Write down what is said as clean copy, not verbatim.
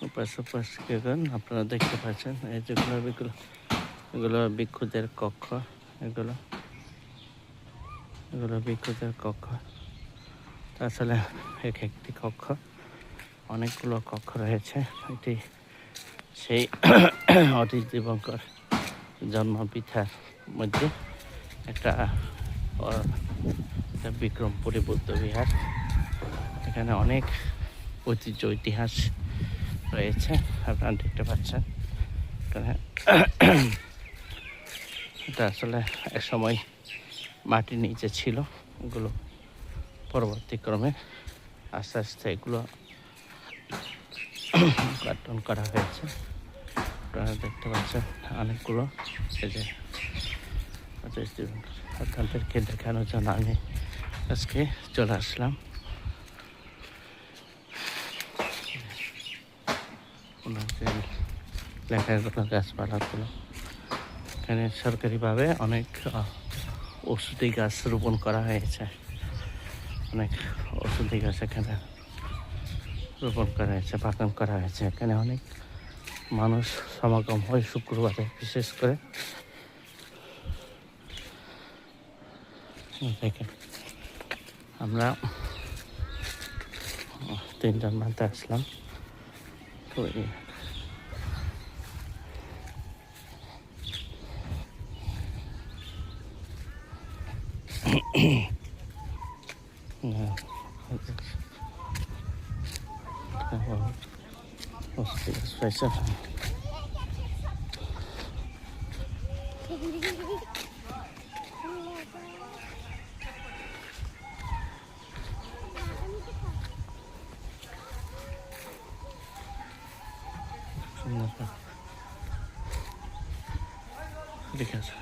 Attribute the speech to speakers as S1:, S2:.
S1: উপাস আপনারা দেখতে পাচ্ছেন, এই যেগুলো এগুলো ভিক্ষুদের কক্ষ। এগুলো ভিক্ষুদের কক্ষ। আসলে এক একটি কক্ষ, অনেকগুলো কক্ষ রয়েছে। এটি সেই অতীশ দীপঙ্কর জন্মপীঠার মধ্যে একটা বিক্রমপুরী বৌদ্ধ বিহার। এখানে অনেক ঐতিহ্য ইতিহাস রয়েছে, আপনারা দেখতে পাচ্ছেন। এটা আসলে এক সময় মাটির নিচে ছিল, এগুলো পরবর্তীক্রমে আস্তে আস্তে এগুলো কার্টন করা হয়েছে। আপনারা দেখতে পাচ্ছেন অনেকগুলো। এই যে আপনাদেরকে দেখানোর জন্য আমি আজকে চলে আসলাম। লেখাগুলো, গাছপালাগুলো, এখানে সরকারিভাবে অনেক ওষুধি গাছ রোপণ করা হয়েছে। অনেক ওষুধি গাছ এখানে রোপণ করা হয়েছে, বাগান করা হয়েছে। এখানে অনেক মানুষ সমাগম হয় শুক্রবারে, বিশেষ করে। দেখেন, আমরা 3জন মানতে আসলাম। তো ঠিক আছে।